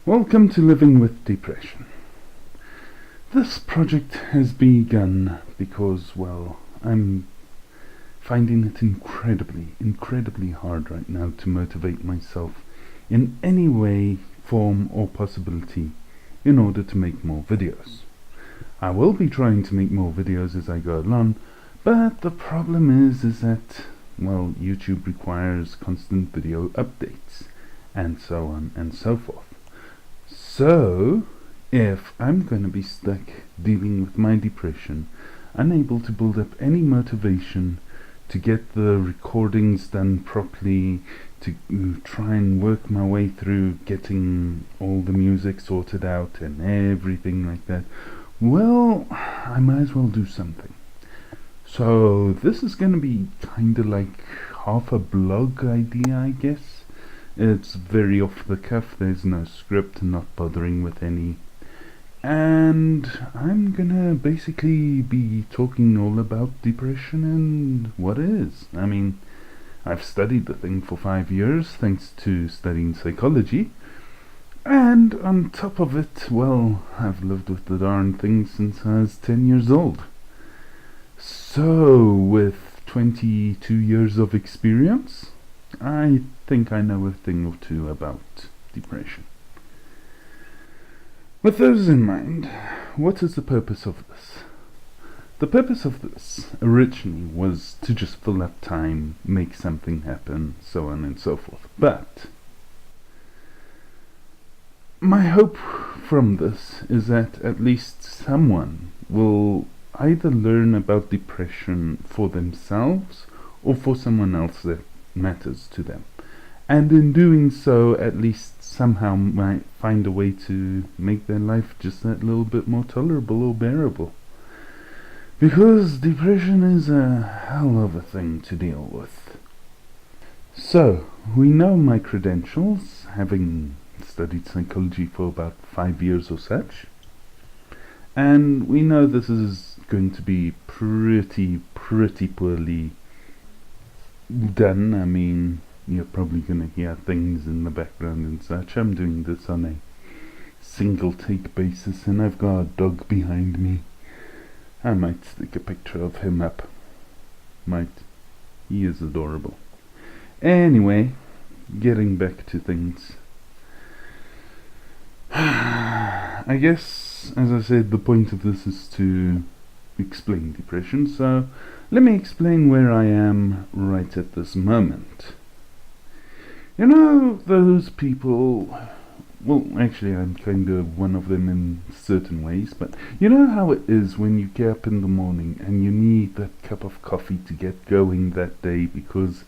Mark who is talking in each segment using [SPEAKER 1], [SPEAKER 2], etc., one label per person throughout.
[SPEAKER 1] Welcome to Living with Depression. This project has begun because, I'm finding it incredibly hard right now to motivate myself in any way, form or possibility in order to make more videos. I will be trying to make more videos as I go along, but the problem is that, YouTube requires constant video updates and so on and so forth. So, if I'm going to be stuck dealing with my depression, unable to build up any motivation to get the recordings done properly, to try and work my way through getting all the music sorted out and everything like that, I might as well do something. So this is going to be kind of like half a blog idea, I guess. It's very off the cuff, there's no script, not bothering with any. And I'm gonna basically be talking all about depression and what it is. I mean, I've studied the thing for 5 years thanks to studying psychology. And on top of it, I've lived with the darn thing since I was 10 years old. So, with 22 years of experience, I think I know a thing or two about depression. With those in mind, what is the purpose of this? The purpose of this originally was to just fill up time, make something happen, so on and so forth. But my hope from this is that at least someone will either learn about depression for themselves or for someone else that matters to them, and in doing so at least somehow might find a way to make their life just that little bit more tolerable or bearable, because depression is a hell of a thing to deal with. So we know my credentials, having studied psychology for about 5 years or such, and we know this is going to be pretty poorly done. I mean, you're probably going to hear things in the background and such. I'm doing this on a single take basis and I've got a dog behind me. I might stick a picture of him up. He is adorable. Anyway, getting back to things. I guess, as I said, the point of this is to explain depression, so let me explain where I am right at this moment. You know, those people, actually I'm kind of one of them in certain ways, but you know how it is when you get up in the morning and you need that cup of coffee to get going that day, because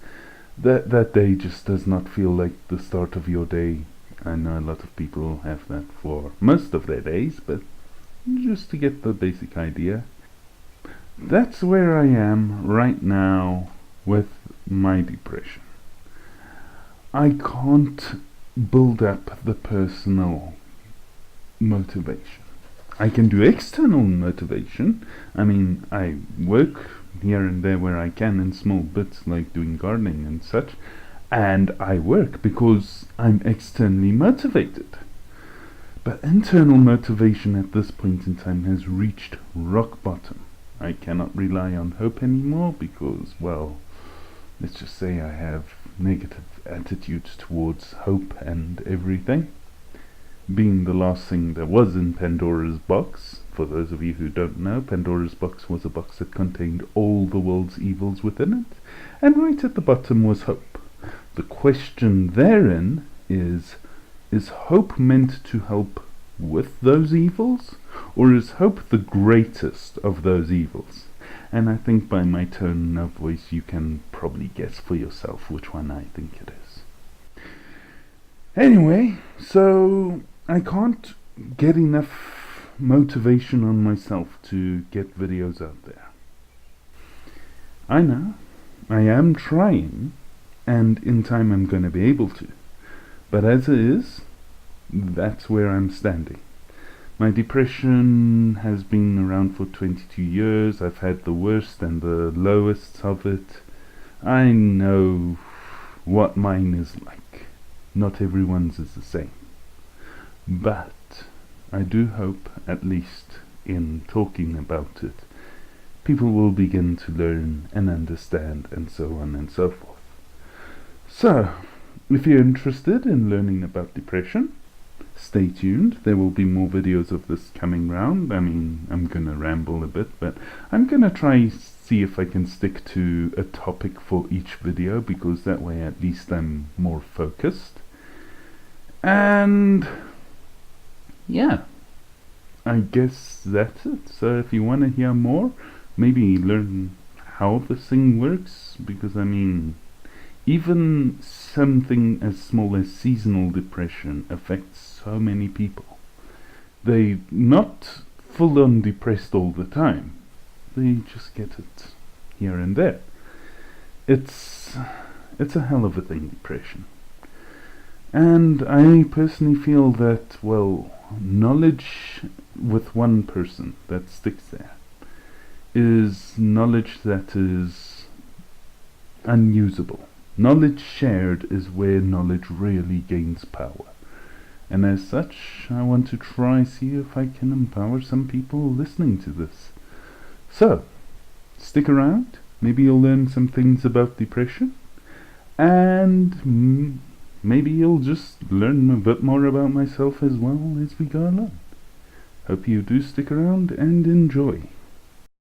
[SPEAKER 1] that day just does not feel like the start of your day. I know a lot of people have that for most of their days, but just to get the basic idea. That's where I am right now with my depression. I can't build up the personal motivation. I can do external motivation. I mean, I work here and there where I can in small bits, like doing gardening and such, and I work because I'm externally motivated. But internal motivation at this point in time has reached rock bottom. I cannot rely on hope anymore because, let's just say I have negative attitudes towards hope and everything. Being the last thing that was in Pandora's box, for those of you who don't know, Pandora's box was a box that contained all the world's evils within it, and right at the bottom was hope. The question therein is hope meant to help with those evils, or is hope the greatest of those evils? And I think by my tone of voice you can probably guess for yourself which one I think it is. Anyway, so I can't get enough motivation on myself to get videos out there. I know, I am trying, and in time I'm going to be able to, but as it is, that's where I'm standing. My depression has been around for 22 years. I've had the worst and the lowest of it. I know what mine is like. Not everyone's is the same. But I do hope, at least in talking about it, people will begin to learn and understand, and so on and so forth. So, if you're interested in learning about depression, stay tuned. There will be more videos of this coming round. I mean, I'm gonna ramble a bit, but I'm gonna try see if I can stick to a topic for each video, because that way at least I'm more focused. And yeah, I guess that's it. So if you want to hear more, maybe learn how this thing works, because I mean, even something as small as seasonal depression affects so many people. They're not full on depressed all the time. They just get it here and there. It's a hell of a thing, depression. And I personally feel that, well, knowledge with one person that sticks there is knowledge that is unusable. Knowledge shared is where knowledge really gains power. And as such, I want to try see if I can empower some people listening to this. So, stick around. Maybe you'll learn some things about depression. And maybe you'll just learn a bit more about myself as well as we go along. Hope you do stick around and enjoy.